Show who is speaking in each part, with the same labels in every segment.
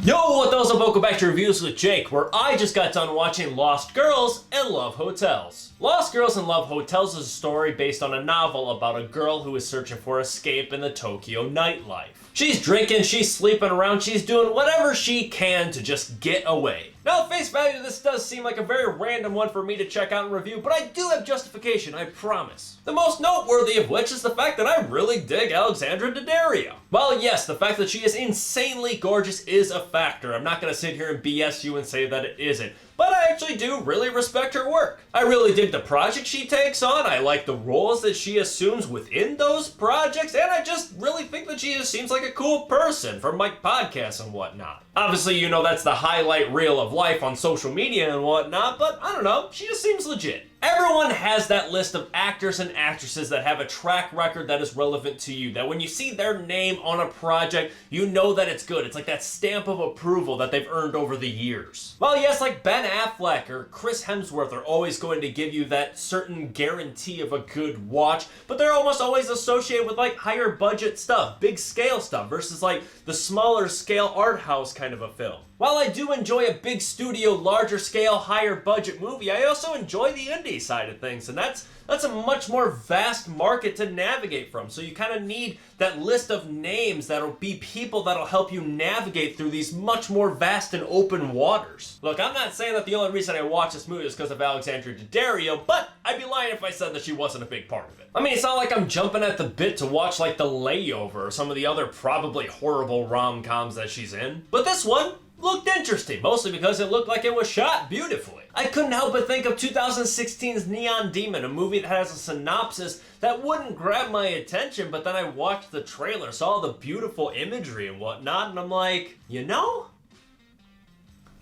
Speaker 1: Yo, what those up? Welcome back to Reviews with Jake, where I just got done watching Lost Girls and Love Hotels. Lost Girls and Love Hotels is a story based on a novel about a girl who is searching for escape in the Tokyo nightlife. She's drinking, she's sleeping around, she's doing whatever she can to just get away. Now, at face value, this does seem like a very random one for me to check out and review, but I do have justification, I promise. The most noteworthy of which is the fact that I really dig Alexandra Daddario. While yes, the fact that she is insanely gorgeous is a factor. I'm not gonna sit here and BS you and say that it isn't. But I actually do really respect her work. I really dig the project she takes on, I like the roles that she assumes within those projects, and I just really think that she just seems like a cool person from like podcasts and whatnot. Obviously, you know that's the highlight reel of life on social media and whatnot, but I don't know, she just seems legit. Everyone has that list of actors and actresses that have a track record that is relevant to you, that when you see their name on a project, you know that it's good. It's like that stamp of approval that they've earned over the years. Well, yes, like Ben Affleck or Chris Hemsworth are always going to give you that certain guarantee of a good watch, but they're almost always associated with like higher budget stuff, big scale stuff, versus like the smaller scale art house kind of a film. While I do enjoy a big studio, larger scale, higher budget movie, I also enjoy the indie side of things, and that's a much more vast market to navigate from. So you kind of need that list of names that'll be people that'll help you navigate through these much more vast and open waters. Look, I'm not saying that the only reason I watched this movie is because of Alexandra Daddario, but I'd be lying if I said that she wasn't a big part of it. I mean, it's not like I'm jumping at the bit to watch like The Layover or some of the other probably horrible rom-coms that she's in, but this one looked interesting, mostly because it looked like it was shot beautifully. I couldn't help but think of 2016's Neon Demon, a movie that has a synopsis that wouldn't grab my attention, but then I watched the trailer, saw the beautiful imagery and whatnot, and I'm like, you know,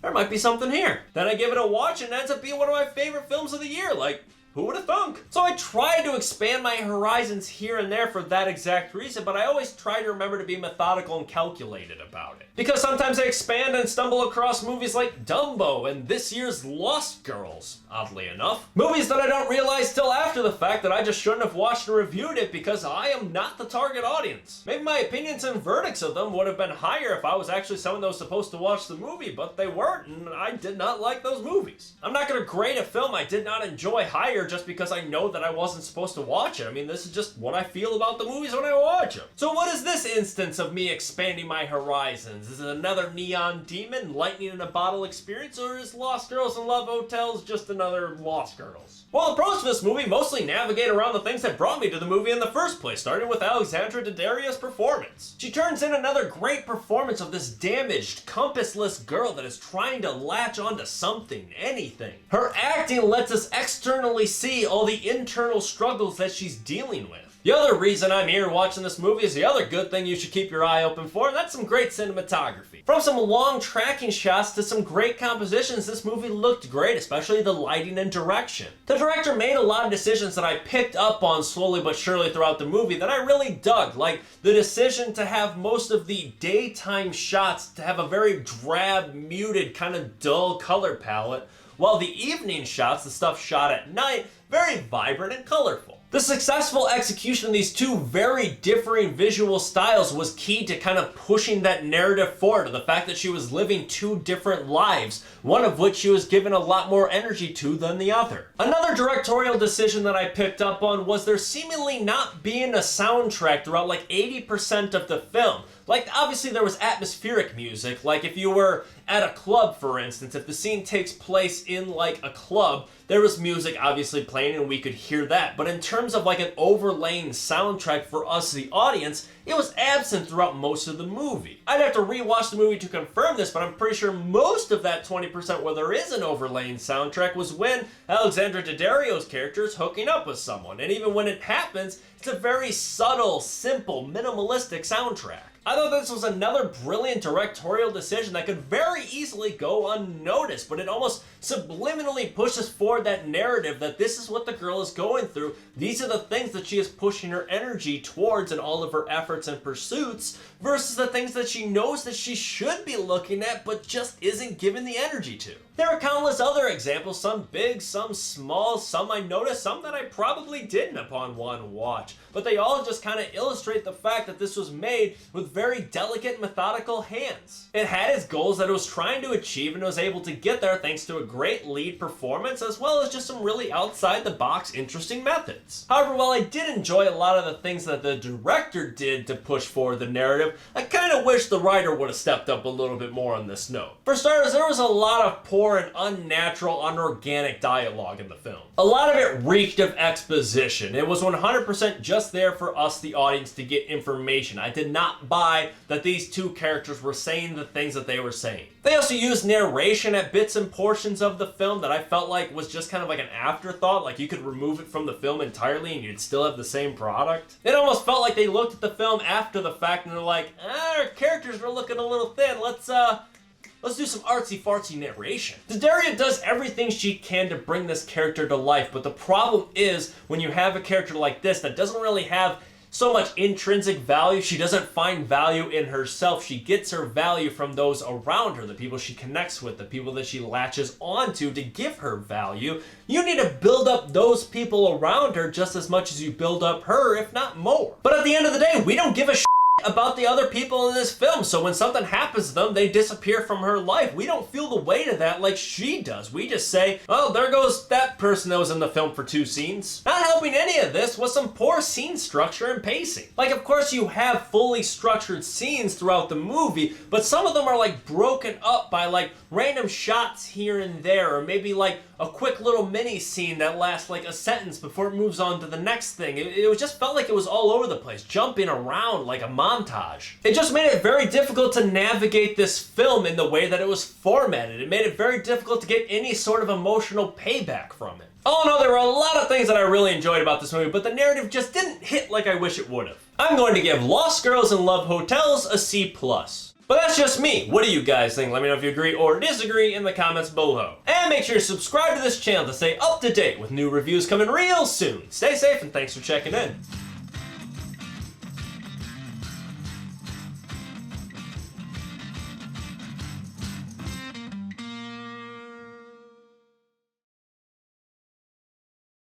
Speaker 1: there might be something here. Then I give it a watch and it ends up being one of my favorite films of the year, like, who would have thunk? So I try to expand my horizons here and there for that exact reason, but I always try to remember to be methodical and calculated about it. Because sometimes I expand and stumble across movies like Dumbo and this year's Lost Girls, oddly enough. Movies that I don't realize till after the fact that I just shouldn't have watched or reviewed it because I am not the target audience. Maybe my opinions and verdicts of them would have been higher if I was actually someone that was supposed to watch the movie, but they weren't, and I did not like those movies. I'm not gonna grade a film I did not enjoy higher just because I know that I wasn't supposed to watch it. I mean, this is just what I feel about the movies when I watch them. So what is this instance of me expanding my horizons? Is it another Neon Demon, lightning in a bottle experience, or is Lost Girls and Love Hotels just another Lost Girls? Well, the approach to this movie mostly navigate around the things that brought me to the movie in the first place, starting with Alexandra Daddario's performance. She turns in another great performance of this damaged, compassless girl that is trying to latch onto something, anything. Her acting lets us externally see all the internal struggles that she's dealing with. The other reason I'm here watching this movie is the other good thing you should keep your eye open for, and that's some great cinematography. From some long tracking shots to some great compositions, this movie looked great, especially the lighting and direction. The director made a lot of decisions that I picked up on slowly but surely throughout the movie that I really dug, like the decision to have most of the daytime shots to have a very drab, muted, kind of dull color palette, while the evening shots, the stuff shot at night, very vibrant and colorful. The successful execution of these two very differing visual styles was key to kind of pushing that narrative forward, the fact that she was living two different lives, one of which she was given a lot more energy to than the other. Another directorial decision that I picked up on was there seemingly not being a soundtrack throughout like 80% of the film. Like, obviously there was atmospheric music, like if you were at a club, for instance, if the scene takes place in like a club, there was music obviously playing and we could hear that. But in terms of like an overlaying soundtrack for us, the audience, it was absent throughout most of the movie. I'd have to rewatch the movie to confirm this, but I'm pretty sure most of that 20% where there is an overlaying soundtrack was when Alexandra Daddario's character is hooking up with someone. And even when it happens, it's a very subtle, simple, minimalistic soundtrack. I thought this was another brilliant directorial decision that could very easily go unnoticed, but it almost subliminally pushes forward that narrative that this is what the girl is going through. These are the things that she is pushing her energy towards in all of her efforts and pursuits, versus the things that she knows that she should be looking at but just isn't given the energy to. There are countless other examples, some big, some small, some I noticed, some that I probably didn't upon one watch, but they all just kind of illustrate the fact that this was made with very delicate, methodical hands. It had its goals that it was trying to achieve, and it was able to get there thanks to a great lead performance as well as just some really outside-the-box interesting methods. However, while I did enjoy a lot of the things that the director did to push forward the narrative, I kind of wish the writer would have stepped up a little bit more on this note. For starters, there was a lot of poor and unnatural, unorganic dialogue in the film. A lot of it reeked of exposition. It was 100% just there for us, the audience, to get information. I did not buy that these two characters were saying the things that they were saying. They also used narration at bits and portions of the film that I felt like was just kind of like an afterthought, like you could remove it from the film entirely and you'd still have the same product. It almost felt like they looked at the film after the fact and they're like, our characters are looking a little thin, let's do some artsy-fartsy narration. Daria does everything she can to bring this character to life, but the problem is when you have a character like this that doesn't really have so much intrinsic value, she doesn't find value in herself. She gets her value from those around her, the people she connects with, the people that she latches onto to give her value. You need to build up those people around her just as much as you build up her, if not more. But at the end of the day, we don't give a shit about the other people in this film, so when something happens to them, they disappear from her life. We don't feel the weight of that like she does. We just say, oh, there goes that person that was in the film for 2 scenes. Not helping any of this was some poor scene structure and pacing. Like, of course you have fully structured scenes throughout the movie, but some of them are like broken up by like random shots here and there, or maybe like a quick little mini scene that lasts like a sentence before it moves on to the next thing. It just felt like it was all over the place, jumping around like a montage. It just made it very difficult to navigate this film in the way that it was formatted. It made it very difficult to get any sort of emotional payback from it. All in all, there were a lot of things that I really enjoyed about this movie, but the narrative just didn't hit like I wish it would have. I'm going to give Lost Girls and Love Hotels a C+. But that's just me. What do you guys think? Let me know if you agree or disagree in the comments below. And make sure to subscribe to this channel to stay up to date with new reviews coming real soon. Stay safe and thanks for checking in.